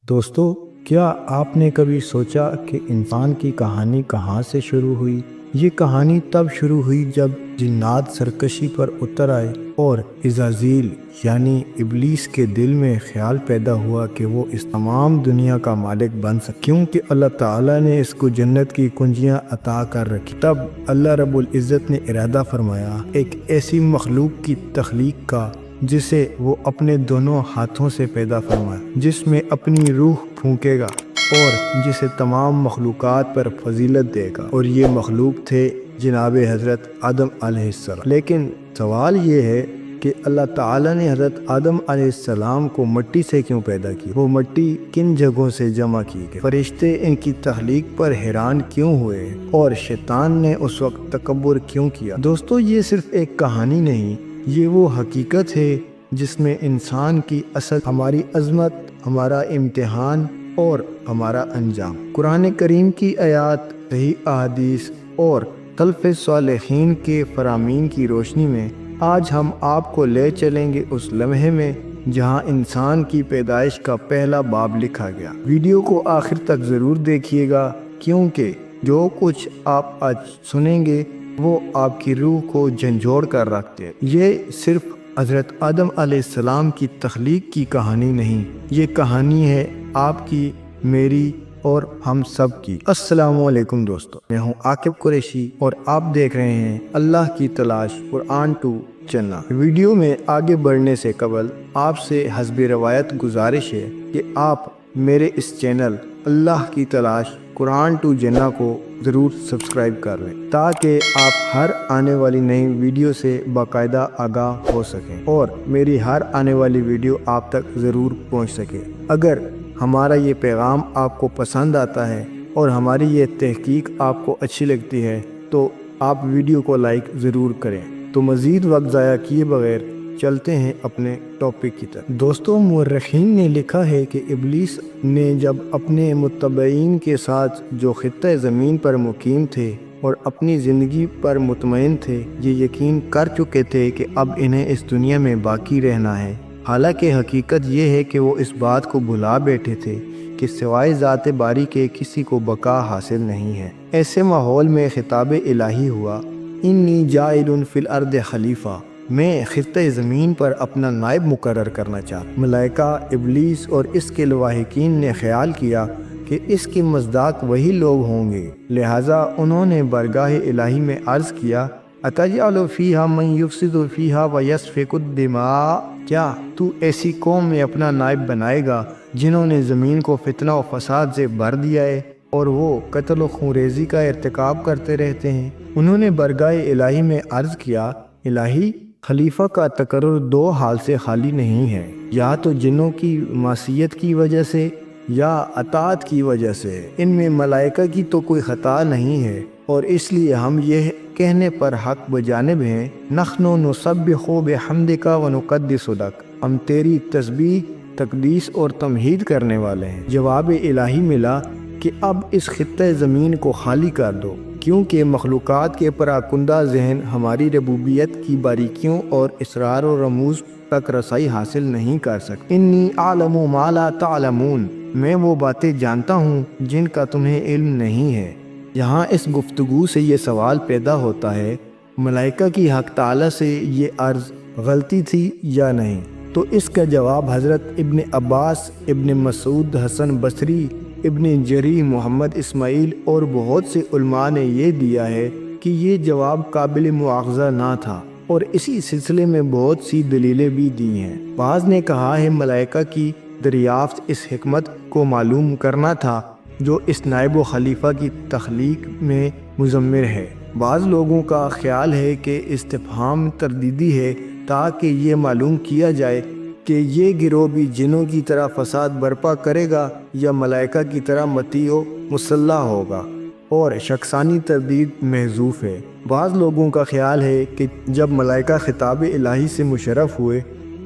دوستو، کیا آپ نے کبھی سوچا کہ انسان کی کہانی کہاں سے شروع ہوئی؟ یہ کہانی تب شروع ہوئی جب جنات سرکشی پر اتر آئے اور عزازیل یعنی ابلیس کے دل میں خیال پیدا ہوا کہ وہ اس تمام دنیا کا مالک بن سکے، کیونکہ اللہ تعالیٰ نے اس کو جنت کی کنجیاں عطا کر رکھی۔ تب اللہ رب العزت نے ارادہ فرمایا ایک ایسی مخلوق کی تخلیق کا جسے وہ اپنے دونوں ہاتھوں سے پیدا فرمائے، جس میں اپنی روح پھونکے گا اور جسے تمام مخلوقات پر فضیلت دے گا، اور یہ مخلوق تھے جناب حضرت آدم علیہ السلام۔ لیکن سوال یہ ہے کہ اللہ تعالیٰ نے حضرت آدم علیہ السلام کو مٹی سے کیوں پیدا کی؟ وہ مٹی کن جگہوں سے جمع کی گئی؟ فرشتے ان کی تخلیق پر حیران کیوں ہوئے اور شیطان نے اس وقت تکبر کیوں کیا؟ دوستو، یہ صرف ایک کہانی نہیں، یہ وہ حقیقت ہے جس میں انسان کی اصل، ہماری عظمت، ہمارا امتحان اور ہمارا انجام۔ قرآن کریم کی آیات، صحیح احادیث اور سلف صالحین کے فرامین کی روشنی میں آج ہم آپ کو لے چلیں گے اس لمحے میں جہاں انسان کی پیدائش کا پہلا باب لکھا گیا۔ ویڈیو کو آخر تک ضرور دیکھیے گا، کیونکہ جو کچھ آپ آج سنیں گے وہ آپ کی روح کو جھنجھوڑ کر رکھتے ہیں۔ یہ صرف حضرت آدم علیہ السلام کی تخلیق کی کہانی نہیں، یہ کہانی ہے آپ کی، میری اور ہم سب کی۔ السلام علیکم دوستو، میں ہوں عاقب قریشی اور آپ دیکھ رہے ہیں اللہ کی تلاش قرآن 2 چینل۔ ویڈیو میں آگے بڑھنے سے قبل آپ سے حسب روایت گزارش ہے کہ آپ میرے اس چینل اللہ کی تلاش قرآن 2 چینل کو ضرور سبسکرائب کر لیں تاکہ آپ ہر آنے والی نئی ویڈیو سے باقاعدہ آگاہ ہو سکیں اور میری ہر آنے والی ویڈیو آپ تک ضرور پہنچ سکے۔ اگر ہمارا یہ پیغام آپ کو پسند آتا ہے اور ہماری یہ تحقیق آپ کو اچھی لگتی ہے تو آپ ویڈیو کو لائک ضرور کریں۔ تو مزید وقت ضائع کیے بغیر چلتے ہیں اپنے ٹاپک کی طرف۔ دوستوں، مورخین نے لکھا ہے کہ ابلیس نے جب اپنے متبعین کے ساتھ جو خطہ زمین پر مقیم تھے اور اپنی زندگی پر مطمئن تھے، یہ یقین کر چکے تھے کہ اب انہیں اس دنیا میں باقی رہنا ہے، حالانکہ حقیقت یہ ہے کہ وہ اس بات کو بھلا بیٹھے تھے کہ سوائے ذات باری کے کسی کو بقا حاصل نہیں ہے۔ ایسے ماحول میں خطاب الہی ہوا، انی جاعل فی الارض خلیفہ، میں خطہ زمین پر اپنا نائب مقرر کرنا چاہتا۔ ملائکہ، ابلیس اور اس کے لواحقین نے خیال کیا کہ اس کی مصداق وہی لوگ ہوں گے، لہٰذا انہوں نے بارگاہ الہی میں عرض کیا، اتجعل فیہا من یفسد فیہا ویسفک الدماء، کیا تو ایسی قوم میں اپنا نائب بنائے گا جنہوں نے زمین کو فتنہ و فساد سے بھر دیا ہے اور وہ قتل و خونریزی کا ارتکاب کرتے رہتے ہیں؟ انہوں نے بارگاہ الہی میں عرض کیا، الہی، خلیفہ کا تقرر 2 حال سے خالی نہیں ہے، یا تو جنوں کی معصیت کی وجہ سے یا اطاعت کی وجہ سے، ان میں ملائکہ کی تو کوئی خطا نہیں ہے، اور اس لیے ہم یہ کہنے پر حق بجانب ہیں، نحن نسبح بحمدک ونقدس لک، ہم تیری تسبیح، تقدیس اور تمجید کرنے والے ہیں۔ جواب الہی ملا کہ اب اس خطہ زمین کو خالی کر دو، کیونکہ مخلوقات کے پراکندہ ذہن ہماری ربوبیت کی باریکیوں اور اسرار و رموز تک رسائی حاصل نہیں کر سکتے۔ انی اعلم ما لا تعلمون، میں وہ باتیں جانتا ہوں جن کا تمہیں علم نہیں ہے۔ یہاں اس گفتگو سے یہ سوال پیدا ہوتا ہے، ملائکہ کی حق تعالیٰ سے یہ عرض غلطی تھی یا نہیں؟ تو اس کا جواب حضرت ابن عباس، ابن مسعود، حسن بصری، ابن جری، محمد اسماعیل اور بہت سے علماء نے یہ دیا ہے کہ یہ جواب قابل مواخذہ نہ تھا، اور اسی سلسلے میں بہت سی دلیلیں بھی دی ہیں۔ بعض نے کہا ہے ملائکہ کی دریافت اس حکمت کو معلوم کرنا تھا جو اس نائب و خلیفہ کی تخلیق میں مضمر ہے۔ بعض لوگوں کا خیال ہے کہ استفہام تردیدی ہے تاکہ یہ معلوم کیا جائے کہ یہ گروہ بھی جنوں کی طرح فساد برپا کرے گا یا ملائکہ کی طرح مطیع و مسلح ہوگا، اور شخصانی تردید محذوف ہے۔ بعض لوگوں کا خیال ہے کہ جب ملائکہ خطاب الہی سے مشرف ہوئے،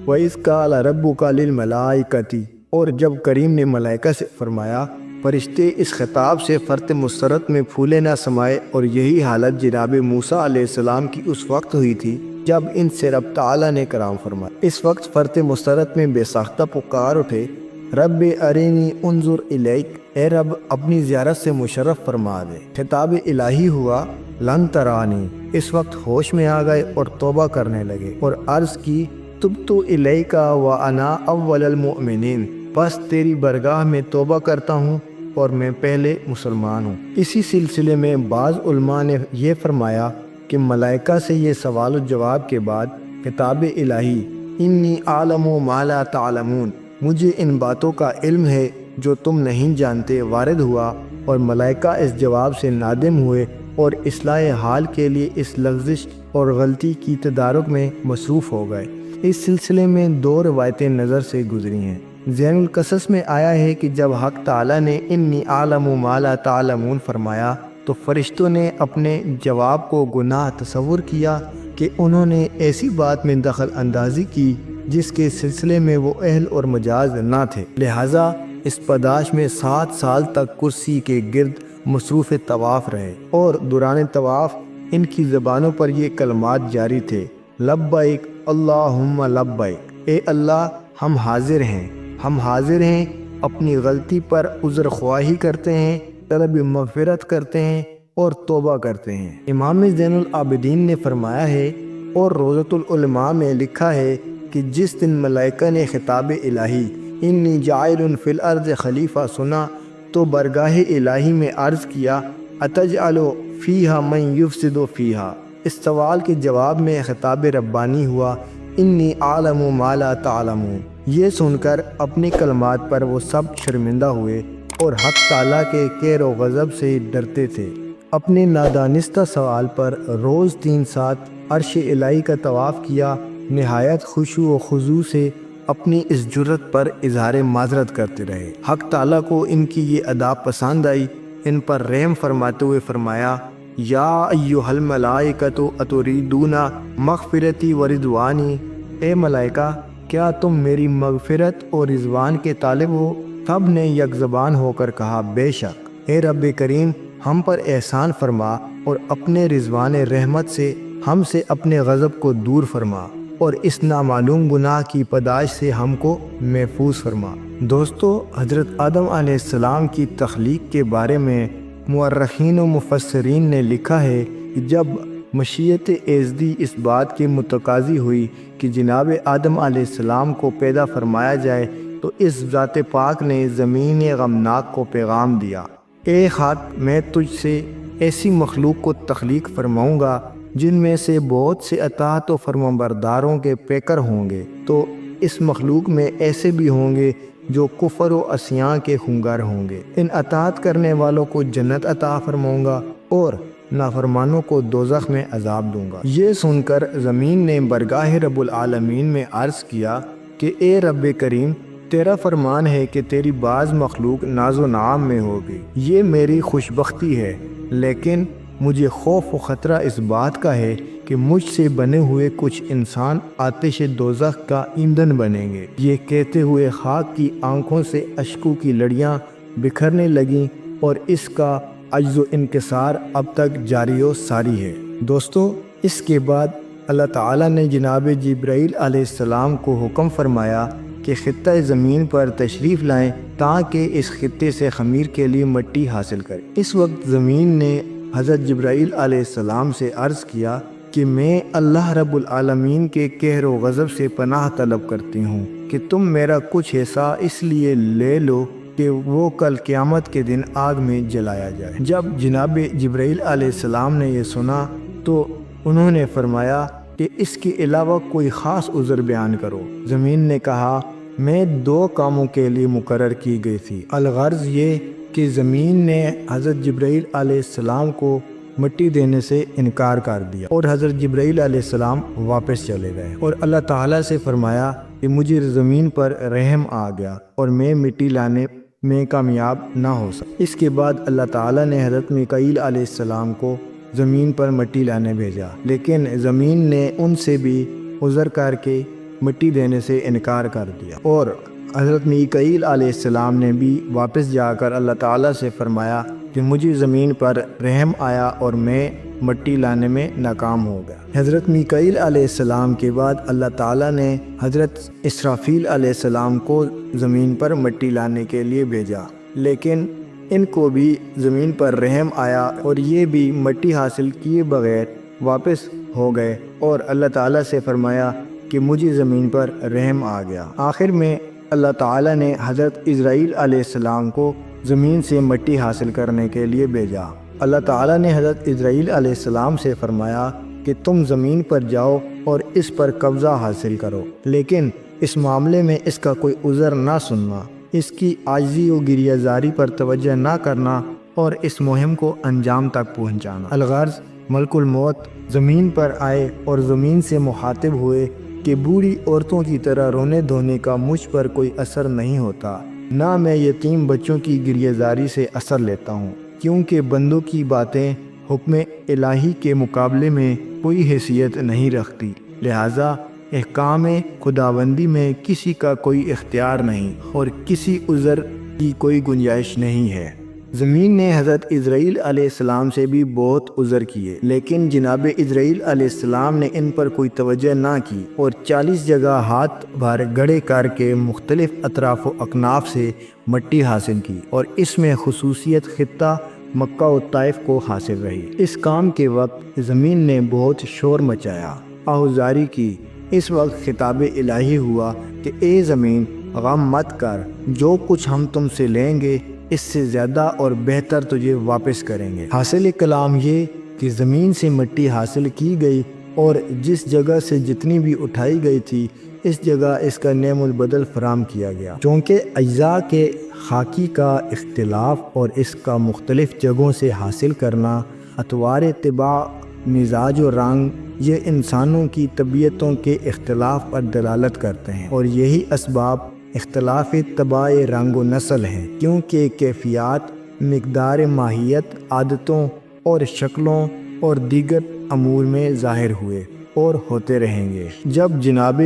وَإِذْ قَالَ رَبُّكَ لِلْمَلَائِكَةِ، اور جب کریم نے ملائکہ سے فرمایا، فرشتے اس خطاب سے فرط مسرت میں پھولے نہ سمائے، اور یہی حالت جناب موسیٰ علیہ السلام کی اس وقت ہوئی تھی جب ان سے رب تعالیٰ نے کرام فرمایا۔ اس وقت فرط مسرت میں بے ساختہ پکار اٹھے، رب ارینی انظر الیک، اے رب اپنی زیارت سے مشرف فرما دے۔ خطاب الہی ہوا لن ترانی، اس وقت ہوش میں آ گئے اور توبہ کرنے لگے اور عرض کی تبت الیک وانا اول المؤمنین، بس تیری برگاہ میں توبہ کرتا ہوں اور میں پہلے مسلمان ہوں۔ اسی سلسلے میں بعض علماء نے یہ فرمایا کہ ملائکہ سے یہ سوال و جواب کے بعد خطاب الہی انی اعلم ما لا تعلمون، مجھے ان باتوں کا علم ہے جو تم نہیں جانتے، وارد ہوا، اور ملائکہ اس جواب سے نادم ہوئے اور اصلاح حال کے لیے اس لغزش اور غلطی کی تدارک میں مصروف ہو گئے۔ اس سلسلے میں دو روایتیں نظر سے گزری ہیں۔ ذین القصص میں آیا ہے کہ جب حق تعالیٰ نے انی اعلم ما لا تعلمون فرمایا تو فرشتوں نے اپنے جواب کو گناہ تصور کیا کہ انہوں نے ایسی بات میں دخل اندازی کی جس کے سلسلے میں وہ اہل اور مجاز نہ تھے، لہٰذا اس پاداش میں 7 سال تک کرسی کے گرد مصروف طواف رہے، اور دوران طواف ان کی زبانوں پر یہ کلمات جاری تھے، لبیک اللہم لبیک، اے اللہ ہم حاضر ہیں، ہم حاضر ہیں، اپنی غلطی پر عذر خواہی کرتے ہیں، طلب مغفرت کرتے ہیں اور توبہ کرتے ہیں۔ امام زین العابدین نے فرمایا ہے اور روضۃ العلماء میں لکھا ہے کہ جس دن ملائکہ نے خطاب الہی انی جاعل فی الارض خلیفہ سنا تو برگاہ الہی میں عرض کیا اتجعل فیہا من یفسد فیہا، اس سوال کے جواب میں خطاب ربانی ہوا انی اعلم ما لا تعلمون۔ یہ سن کر اپنے کلمات پر وہ سب شرمندہ ہوئے اور حق تعالیٰ کے کہر و غضب سے ڈرتے تھے۔ اپنے نادانستہ سوال پر روز 3 سات عرش الہی کا طواف کیا، نہایت خشوع و خضوع سے اپنی اس جرت پر اظہار معذرت کرتے رہے۔ حق تعالیٰ کو ان کی یہ ادا پسند آئی، ان پر رحم فرماتے ہوئے فرمایا یا ایھا الملائکۃ اتریدون مغفرتی و رضوانی، اے ملائکہ کیا تم میری مغفرت اور رضوان کے طالب ہو؟ سب نے یک زبان ہو کر کہا بے شک۔ اے رب کریم ہم پر احسان فرما اور اپنے رضوان رحمت سے ہم سے اپنے غضب کو دور فرما اور اس نامعلوم گناہ کی پاداش سے ہم کو محفوظ فرما۔ دوستو، حضرت آدم علیہ السلام کی تخلیق کے بارے میں مورخین و مفسرین نے لکھا ہے کہ جب مشیت ایزدی اس بات کی متقاضی ہوئی کہ جناب آدم علیہ السلام کو پیدا فرمایا جائے تو اس ذات پاک نے زمین غمناک کو پیغام دیا، اے خاک میں تجھ سے ایسی مخلوق کو تخلیق فرماؤں گا جن میں سے بہت سے اطاعت و فرمانبرداروں کے پیکر ہوں گے، تو اس مخلوق میں ایسے بھی ہوں گے جو کفر و عصیاں کے خونگار ہوں گے۔ ان اطاعت کرنے والوں کو جنت عطا فرماؤں گا اور نافرمانوں کو دوزخ میں عذاب دوں گا۔ یہ سن کر زمین نے برگاہ رب العالمین میں عرض کیا کہ اے رب کریم تیرا فرمان ہے کہ تیری بعض مخلوق ناز و نعام میں ہوگی، یہ میری خوش بختی ہے، لیکن مجھے خوف و خطرہ اس بات کا ہے کہ مجھ سے بنے ہوئے کچھ انسان آتش دوزخ کا ایندھن بنیں گے۔ یہ کہتے ہوئے خاک کی آنکھوں سے اشکوں کی لڑیاں بکھرنے لگیں اور اس کا عجز و انکسار اب تک جاری و ساری ہے۔ دوستو، اس کے بعد اللہ تعالیٰ نے جناب جبرائیل علیہ السلام کو حکم فرمایا کہ خطہ زمین پر تشریف لائیں تاکہ اس خطے سے خمیر کے لیے مٹی حاصل کریں۔ اس وقت زمین نے حضرت جبرائیل علیہ السلام سے عرض کیا کہ میں اللہ رب العالمین کے قہر و غضب سے پناہ طلب کرتی ہوں کہ تم میرا کچھ حصہ اس لیے لے لو کہ وہ کل قیامت کے دن آگ میں جلایا جائے۔ جب جناب جبرائیل علیہ السلام نے یہ سنا تو انہوں نے فرمایا کہ اس کے علاوہ کوئی خاص عذر بیان کرو۔ زمین نے کہا میں 2 کاموں کے لیے مقرر کی گئی تھی۔ الغرض یہ کہ زمین نے حضرت جبرائیل علیہ السلام کو مٹی دینے سے انکار کر دیا اور حضرت جبرائیل علیہ السلام واپس چلے گئے، اور اللہ تعالیٰ سے فرمایا کہ مجھے زمین پر رحم آ گیا اور میں مٹی لانے میں کامیاب نہ ہو سکا۔ اس کے بعد اللہ تعالیٰ نے حضرت میکائیل علیہ السلام کو زمین پر مٹی لانے بھیجا، لیکن زمین نے ان سے بھی عذر کر کے مٹی دینے سے انکار کر دیا، اور حضرت میکائیل علیہ السلام نے بھی واپس جا کر اللہ تعالیٰ سے فرمایا کہ مجھے زمین پر رحم آیا اور میں مٹی لانے میں ناکام ہو گیا۔ حضرت میکائیل علیہ السلام کے بعد اللہ تعالیٰ نے حضرت اسرافیل علیہ السلام کو زمین پر مٹی لانے کے لیے بھیجا، لیکن ان کو بھی زمین پر رحم آیا اور یہ بھی مٹی حاصل کیے بغیر واپس ہو گئے اور اللہ تعالیٰ سے فرمایا کہ مجھے زمین پر رحم آ گیا۔ آخر میں اللہ تعالیٰ نے حضرت اسرائیل علیہ السلام کو زمین سے مٹی حاصل کرنے کے لیے بھیجا۔ اللہ تعالیٰ نے حضرت اسرائیل علیہ السلام سے فرمایا کہ تم زمین پر جاؤ اور اس پر قبضہ حاصل کرو، لیکن اس معاملے میں اس کا کوئی عذر نہ سننا، اس کی عاجزی و گریہ زاری پر توجہ نہ کرنا اور اس مہم کو انجام تک پہنچانا۔ الغرض ملک الموت زمین پر آئے اور زمین سے مخاطب ہوئے کہ بوڑھی عورتوں کی طرح رونے دھونے کا مجھ پر کوئی اثر نہیں ہوتا، نہ میں یتیم بچوں کی گریہ زاری سے اثر لیتا ہوں، کیونکہ بندوں کی باتیں حکم الہی کے مقابلے میں کوئی حیثیت نہیں رکھتی، لہٰذا احکام خداوندی میں کسی کا کوئی اختیار نہیں اور کسی عذر کی کوئی گنجائش نہیں ہے۔ زمین نے حضرت اسرائیل علیہ السلام سے بھی بہت عذر کیے، لیکن جناب اسرائیل علیہ السلام نے ان پر کوئی توجہ نہ کی اور 40 جگہ ہاتھ بھر گڑھے کر کے مختلف اطراف و اکناف سے مٹی حاصل کی اور اس میں خصوصیت خطہ مکہ و طائف کو حاصل رہی۔ اس کام کے وقت زمین نے بہت شور مچایا، آہوزاری کی۔ اس وقت خطاب الہی ہوا کہ اے زمین غم مت کر، جو کچھ ہم تم سے لیں گے اس سے زیادہ اور بہتر تجھے واپس کریں گے۔ حاصل کلام یہ کہ زمین سے مٹی حاصل کی گئی اور جس جگہ سے جتنی بھی اٹھائی گئی تھی اس جگہ اس کا نعم البدل فراہم کیا گیا، چونکہ اجزاء کے خاکی کا اختلاف اور اس کا مختلف جگہوں سے حاصل کرنا، اطوار طباع، مزاج و رنگ، یہ انسانوں کی طبیعتوں کے اختلاف پر دلالت کرتے ہیں اور یہی اسباب اختلاف طباع رنگ و نسل ہیں، کیونکہ کیفیات، مقدار ماہیت، عادتوں اور شکلوں اور دیگر امور میں ظاہر ہوئے اور ہوتے رہیں گے۔ جب جناب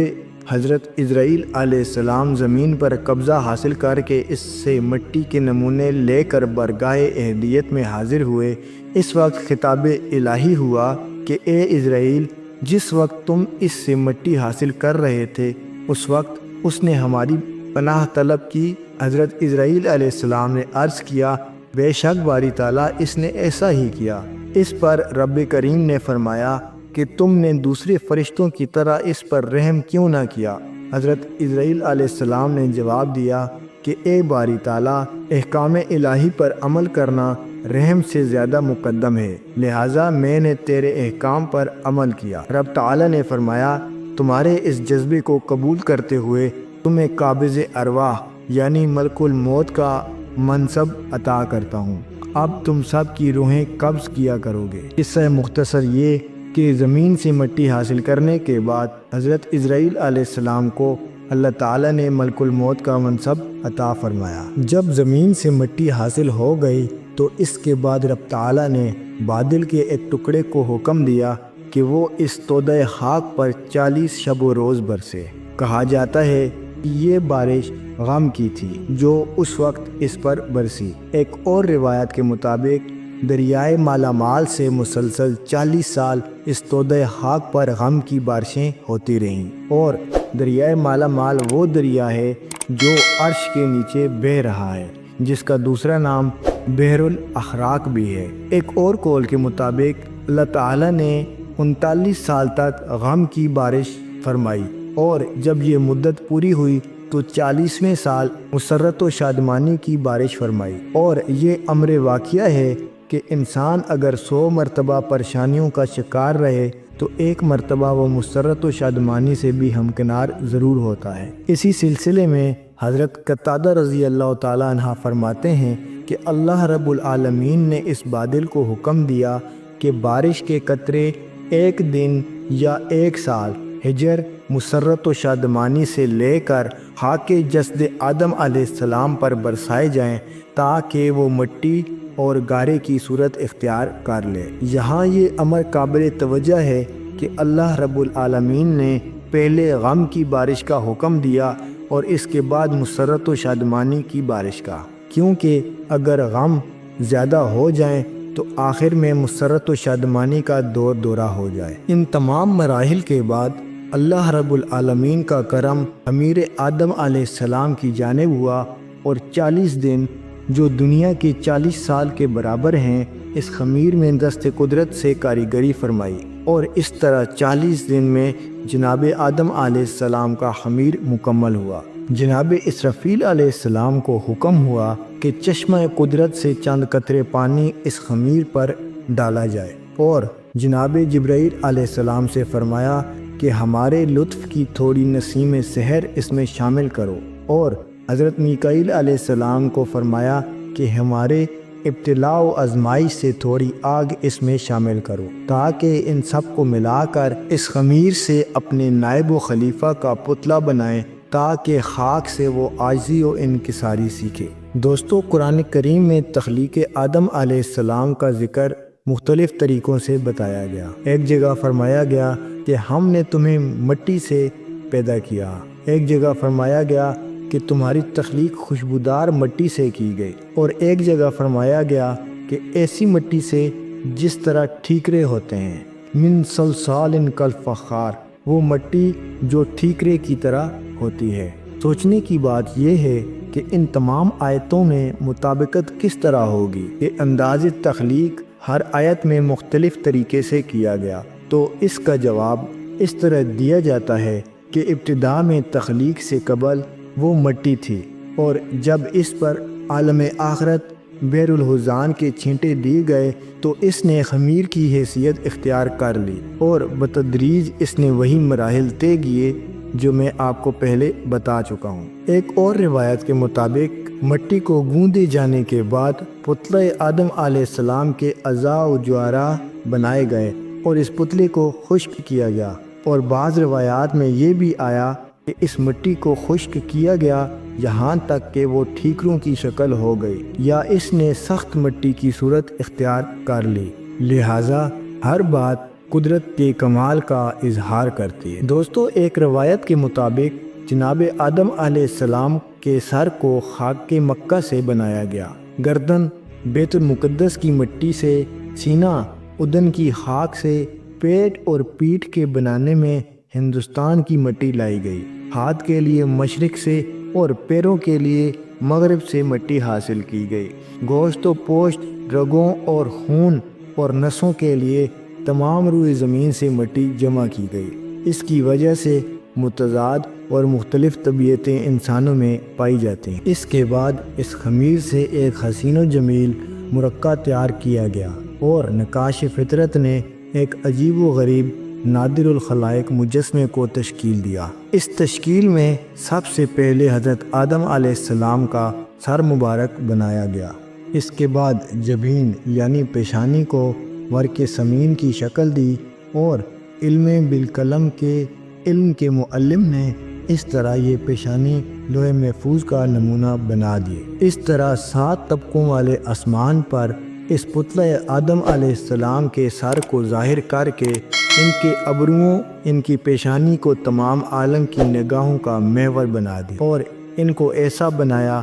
حضرت اسرائیل علیہ السلام زمین پر قبضہ حاصل کر کے اس سے مٹی کے نمونے لے کر برگاہ اہدیت میں حاضر ہوئے، اس وقت خطاب الہی ہوا کہ اے اسرائیل، جس وقت تم اس سے مٹی حاصل کر رہے تھے اس وقت اس نے ہماری پناہ طلب کی۔ حضرت اسرائیل علیہ السلام نے عرض کیا، بے شک باری تعالیٰ اس نے ایسا ہی کیا۔ اس پر رب کریم نے فرمایا کہ تم نے دوسرے فرشتوں کی طرح اس پر رحم کیوں نہ کیا؟ حضرت اسرائیل علیہ السلام نے جواب دیا کہ اے باری تعالیٰ، احکام الہی پر عمل کرنا رحم سے زیادہ مقدم ہے، لہٰذا میں نے تیرے احکام پر عمل کیا۔ رب تعالیٰ نے فرمایا، تمہارے اس جذبے کو قبول کرتے ہوئے تمہیں قابض ارواح یعنی ملک الموت کا منصب عطا کرتا ہوں، اب تم سب کی روحیں قبض کیا کرو گے۔ قصہ مختصر یہ کہ زمین سے مٹی حاصل کرنے کے بعد حضرت اسرائیل علیہ السلام کو اللہ تعالیٰ نے ملک الموت کا منصب عطا فرمایا۔ جب زمین سے مٹی حاصل ہو گئی تو اس کے بعد رب تعالیٰ نے بادل کے ایک ٹکڑے کو حکم دیا کہ وہ اس تودہ خاک پر 40 شب و روز برسے۔ کہا جاتا ہے کہ یہ بارش غم کی تھی جو اس وقت اس پر برسی۔ ایک اور روایت کے مطابق دریائے مالامال سے مسلسل 40 سال اس تودہ خاک پر غم کی بارشیں ہوتی رہیں، اور دریائے مالامال وہ دریا ہے جو عرش کے نیچے بہہ رہا ہے، جس کا دوسرا نام بحر الاخراق بھی ہے۔ ایک اور قول کے مطابق اللہ تعالیٰ نے 39 سال تک غم کی بارش فرمائی، اور جب یہ مدت پوری ہوئی تو 40ویں سال مسرت و شادمانی کی بارش فرمائی۔ اور یہ امر واقعہ ہے کہ انسان اگر 100 مرتبہ پریشانیوں کا شکار رہے تو ایک مرتبہ وہ مسرت و شادمانی سے بھی ہمکنار ضرور ہوتا ہے۔ اسی سلسلے میں حضرت قتادہ رضی اللہ تعالیٰ عنہ فرماتے ہیں کہ اللہ رب العالمین نے اس بادل کو حکم دیا کہ بارش کے قطرے ایک دن یا ایک سال ہجر مسرت و شادمانی سے لے کر خاک جسد آدم علیہ السلام پر برسائے جائیں تاکہ وہ مٹی اور گارے کی صورت اختیار کر لے۔ یہاں یہ امر قابل توجہ ہے کہ اللہ رب العالمین نے پہلے غم کی بارش کا حکم دیا اور اس کے بعد مسرت و شادمانی کی بارش کا، کیونکہ اگر غم زیادہ ہو جائیں تو آخر میں مسرت و شادمانی کا دورہ ہو جائے۔ ان تمام مراحل کے بعد اللہ رب العالمین کا کرم امیر آدم علیہ السلام کی جانب ہوا اور 40 دن جو دنیا کے 40 سال کے برابر ہیں اس خمیر میں دست قدرت سے کاریگری فرمائی، اور اس طرح 40 دن میں جناب آدم علیہ السلام کا خمیر مکمل ہوا۔ جناب اسرافیل علیہ السلام کو حکم ہوا کہ چشمہ قدرت سے چند قطرے پانی اس خمیر پر ڈالا جائے، اور جناب جبرائیل علیہ السلام سے فرمایا کہ ہمارے لطف کی تھوڑی نسیم سحر اس میں شامل کرو، اور حضرت میکائیل علیہ السلام کو فرمایا کہ ہمارے ابتلاء و آزمائش سے تھوڑی آگ اس میں شامل کرو، تاکہ ان سب کو ملا کر اس خمیر سے اپنے نائب و خلیفہ کا پتلا بنائیں، تاکہ خاک سے وہ عاجزی و انکساری سیکھے۔ دوستو، قرآن کریم میں تخلیق آدم علیہ السلام کا ذکر مختلف طریقوں سے بتایا گیا۔ ایک جگہ فرمایا گیا کہ ہم نے تمہیں مٹی سے پیدا کیا، ایک جگہ فرمایا گیا کہ تمہاری تخلیق خوشبودار مٹی سے کی گئی، اور ایک جگہ فرمایا گیا کہ ایسی مٹی سے جس طرح ٹھیکرے ہوتے ہیں، من صلصال کالفخار، وہ مٹی جو ٹھیکرے کی طرح ہوتی ہے۔ سوچنے کی بات یہ ہے کہ ان تمام آیتوں میں مطابقت کس طرح ہوگی کہ انداز تخلیق ہر آیت میں مختلف طریقے سے کیا گیا، تو اس کا جواب اس طرح دیا جاتا ہے کہ ابتدا میں تخلیق سے قبل وہ مٹی تھی، اور جب اس پر عالم آخرت بیر الحزان کے چھینٹے دیے گئے تو اس نے خمیر کی حیثیت اختیار کر لی، اور بتدریج اس نے وہی مراحل طے کیے جو میں آپ کو پہلے بتا چکا ہوں۔ ایک اور روایت کے مطابق مٹی کو گوندے جانے کے بعد پتلہ آدم علیہ السلام کے اعضاء و جوارح بنائے گئے اور اس پتلے کو خشک کیا گیا، اور بعض روایات میں یہ بھی آیا کہ اس مٹی کو خشک کیا گیا یہاں تک کہ وہ ٹھیکروں کی شکل ہو گئی، یا اس نے سخت مٹی کی صورت اختیار کر لی۔ لہٰذا ہر بات قدرت کے کمال کا اظہار کرتی ہے۔ دوستو، ایک روایت کے مطابق جناب آدم علیہ السلام کے سر کو خاک مکہ سے بنایا گیا، گردن بیت المقدس کی مٹی سے، سینہ ادن کی خاک سے، پیٹ اور پیٹھ کے بنانے میں ہندوستان کی مٹی لائی گئی، ہاتھ کے لیے مشرق سے اور پیروں کے لیے مغرب سے مٹی حاصل کی گئی، گوشت و پوشت، رگوں اور خون اور نسوں کے لیے تمام روئے زمین سے مٹی جمع کی گئی۔ اس کی وجہ سے متضاد اور مختلف طبیعتیں انسانوں میں پائی جاتی ہیں۔ اس کے بعد اس خمیر سے ایک حسین و جمیل مرکہ تیار کیا گیا، اور نقاش فطرت نے ایک عجیب و غریب نادر الخلائق مجسمے کو تشکیل دیا۔ اس تشکیل میں سب سے پہلے حضرت آدم علیہ السلام کا سر مبارک بنایا گیا، اس کے بعد جبین یعنی پیشانی کو ورق سمین کی شکل دی، اور علم بالقلم کے علم کے معلم نے اس طرح یہ پیشانی لوح محفوظ کا نمونہ بنا دیے۔ اس طرح 7 طبقوں والے آسمان پر اس پتلہ آدم علیہ السلام کے سر کو ظاہر کر کے ان کے ابروؤں، ان کی پیشانی کو تمام عالم کی نگاہوں کا محور بنا دیا، اور ان کو ایسا بنایا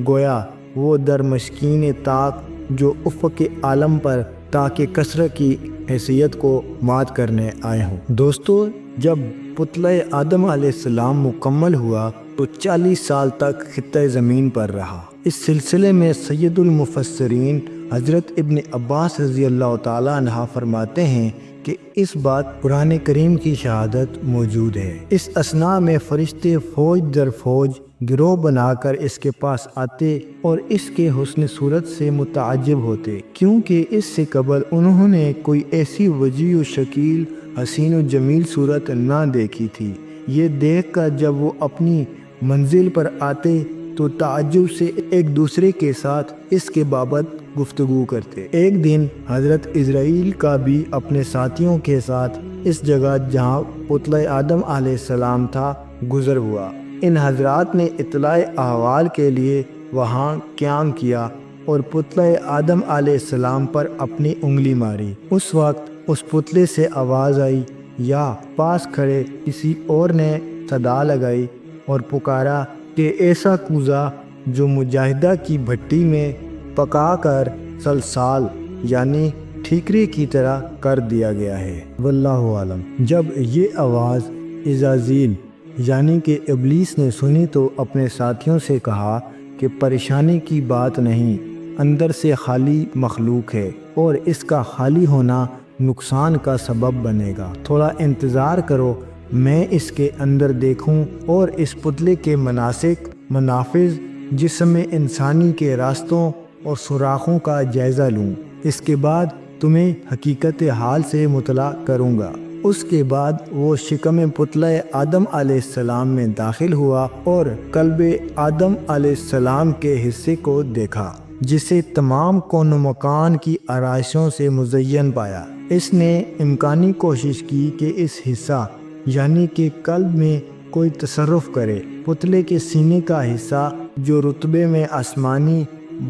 گویا وہ در مشکین طاق جو افق عالم پر تاکہ کثرت کی حیثیت کو مات کرنے آئے ہوں۔ دوستو، جب پتلہ آدم علیہ السلام مکمل ہوا تو 40 سال تک خطہ زمین پر رہا۔ اس سلسلے میں سید المفسرین حضرت ابن عباس رضی اللہ تعالیٰ عنہ فرماتے ہیں کہ اس بات قرآن کریم کی شہادت موجود ہے۔ اس اثناء میں فرشتے فوج در فوج گروہ بنا کر اس کے پاس آتے اور اس کے حسن صورت سے متعجب ہوتے، کیونکہ اس سے قبل انہوں نے کوئی ایسی وجیح و شکیل، حسین و جمیل صورت نہ دیکھی تھی۔ یہ دیکھ کر جب وہ اپنی منزل پر آتے تو تعجب سے ایک دوسرے کے ساتھ اس کے بابت گفتگو کرتے۔ ایک دن حضرت اسرائیل کا بھی اپنے ساتھیوں کے ساتھ اس جگہ جہاں پتلہ آدم علیہ السلام تھا گزر ہوا۔ ان حضرات نے اطلاع احوال کے لیے وہاں قیام کیا اور پتلہ آدم علیہ السلام پر اپنی انگلی ماری۔ اس وقت اس پتلے سے آواز آئی، یا پاس کھڑے کسی اور نے صدا لگائی اور پکارا کہ ایسا کوزہ جو مجاہدہ کی بھٹی میں پکا کر سلسال یعنی ٹھیکرے کی طرح کر دیا گیا ہے۔ واللہ عالم۔ جب یہ آواز عزازیل یعنی کہ ابلیس نے سنی تو اپنے ساتھیوں سے کہا کہ پریشانی کی بات نہیں، اندر سے خالی مخلوق ہے اور اس کا خالی ہونا نقصان کا سبب بنے گا، تھوڑا انتظار کرو، میں اس کے اندر دیکھوں اور اس پتلے کے منافذ جسم انسانی کے راستوں اور سوراخوں کا جائزہ لوں، اس کے بعد تمہیں حقیقت حال سے مطلع کروں گا۔ اس کے بعد وہ شکم پتلہ آدم علیہ السلام میں داخل ہوا اور قلب آدم علیہ السلام کے حصے کو دیکھا، جسے تمام کون و مکان کی آرائشوں سے مزین پایا۔ اس نے امکانی کوشش کی کہ اس حصہ یعنی کہ قلب میں کوئی تصرف کرے۔ پتلے کے سینے کا حصہ جو رتبے میں آسمانی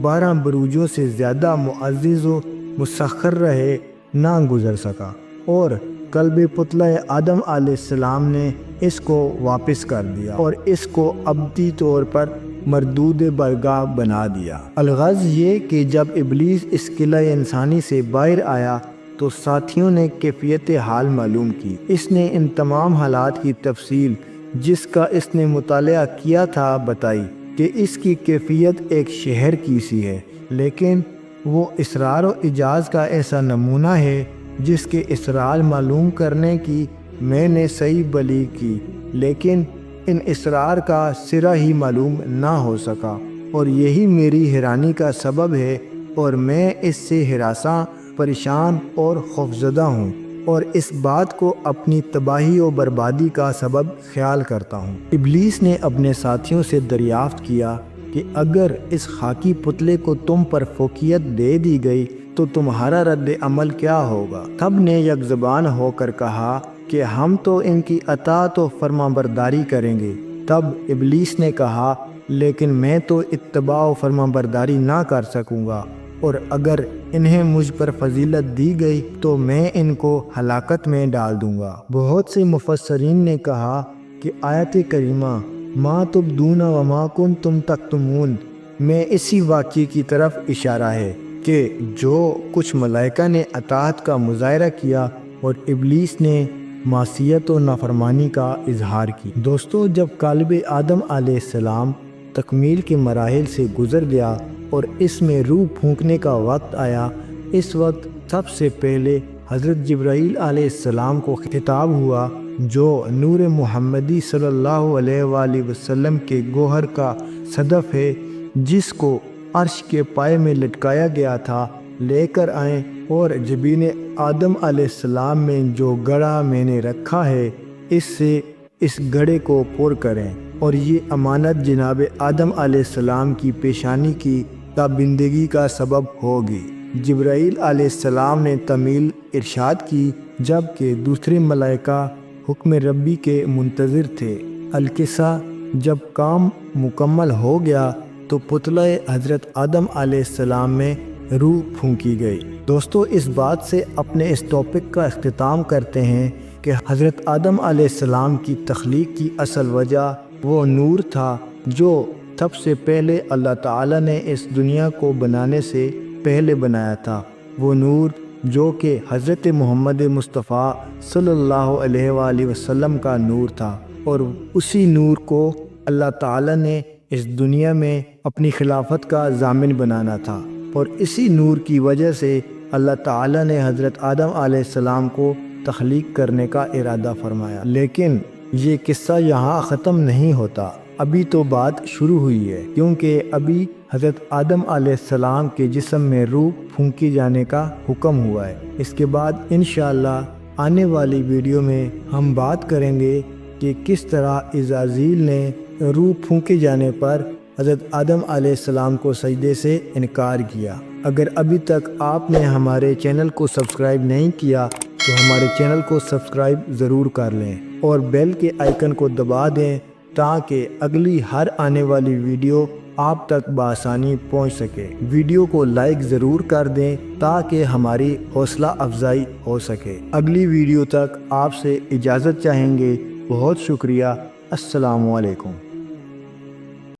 12 بروجوں سے زیادہ معزز و مسخر رہے نہ گزر سکا، اور قلب پتلہ آدم علیہ السلام نے اس کو واپس کر دیا اور اس کو ابدی طور پر مردود برگاہ بنا دیا۔ الغرض یہ کہ جب ابلیس اس قلعہ انسانی سے باہر آیا تو ساتھیوں نے کیفیت حال معلوم کی۔ اس نے ان تمام حالات کی تفصیل جس کا اس نے مطالعہ کیا تھا بتائی کہ اس کی کیفیت ایک شہر کی سی ہے، لیکن وہ اسرار و اعجاز کا ایسا نمونہ ہے جس کے اسرار معلوم کرنے کی میں نے صحیح بلی کی، لیکن ان اسرار کا سرا ہی معلوم نہ ہو سکا، اور یہی میری حیرانی کا سبب ہے، اور میں اس سے ہراساں، پریشان اور خوفزدہ ہوں، اور اس بات کو اپنی تباہی و بربادی کا سبب خیال کرتا ہوں۔ ابلیس نے اپنے ساتھیوں سے دریافت کیا کہ اگر اس خاکی پتلے کو تم پر فوقیت دے دی گئی تو تمہارا رد عمل کیا ہوگا؟ سب نے یک زبان ہو کر کہا کہ ہم تو ان کی اطاعت و فرما برداری کریں گے۔ تب ابلیس نے کہا لیکن میں تو اتباع و فرما برداری نہ کر سکوں گا، اور اگر انہیں مجھ پر فضیلت دی گئی تو میں ان کو ہلاکت میں ڈال دوں گا۔ بہت سے مفسرین نے کہا کہ آیت کریمہ ما تبدون وما کنتم تکتمون میں اسی واقعے کی طرف اشارہ ہے کہ جو کچھ ملائکہ نے اطاعت کا مظاہرہ کیا اور ابلیس نے معصیت و نافرمانی کا اظہار کی۔ دوستو، جب قالب آدم علیہ السلام تکمیل کے مراحل سے گزر گیا اور اس میں روح پھونکنے کا وقت آیا، اس وقت سب سے پہلے حضرت جبرائیل علیہ السلام کو خطاب ہوا، جو نور محمدی صلی اللہ علیہ وآلہ وسلم کے گوہر کا صدف ہے، جس کو عرش کے پائے میں لٹکایا گیا تھا، لے کر آئیں اور جبین آدم علیہ السلام میں جو گڑھا میں نے رکھا ہے اس سے اس گڑھے کو پر کریں، اور یہ امانت جناب آدم علیہ السلام کی پیشانی کی تابندگی کا سبب ہوگی۔ جبرائیل علیہ السلام نے تمیل ارشاد کی، جبکہ دوسرے ملائکہ حکم ربی کے منتظر تھے۔ القصہ جب کام مکمل ہو گیا تو پتلہ حضرت آدم علیہ السلام میں روح پھونکی گئی۔ دوستو، اس بات سے اپنے اس ٹاپک کا اختتام کرتے ہیں کہ حضرت آدم علیہ السلام کی تخلیق کی اصل وجہ وہ نور تھا جو سب سے پہلے اللہ تعالیٰ نے اس دنیا کو بنانے سے پہلے بنایا تھا، وہ نور جو کہ حضرت محمد مصطفیٰ صلی اللہ علیہ وآلہ وسلم کا نور تھا، اور اسی نور کو اللہ تعالیٰ نے اس دنیا میں اپنی خلافت کا ضامن بنانا تھا، اور اسی نور کی وجہ سے اللہ تعالیٰ نے حضرت آدم علیہ السلام کو تخلیق کرنے کا ارادہ فرمایا۔ لیکن یہ قصہ یہاں ختم نہیں ہوتا، ابھی تو بات شروع ہوئی ہے، کیونکہ ابھی حضرت آدم علیہ السلام کے جسم میں روح پھونکی جانے کا حکم ہوا ہے۔ اس کے بعد انشاءاللہ آنے والی ویڈیو میں ہم بات کریں گے کہ کس طرح عزازیل نے روح پھونکے جانے پر حضرت آدم علیہ السلام کو سجدے سے انکار کیا۔ اگر ابھی تک آپ نے ہمارے چینل کو سبسکرائب نہیں کیا تو ہمارے چینل کو سبسکرائب ضرور کر لیں اور بیل کے آئیکن کو دبا دیں تاکہ اگلی ہر آنے والی ویڈیو آپ تک بآسانی پہنچ سکے۔ ویڈیو کو لائک ضرور کر دیں تاکہ ہماری حوصلہ افزائی ہو سکے۔ اگلی ویڈیو تک آپ سے اجازت چاہیں گے۔ بہت شکریہ۔ السلام علیکم۔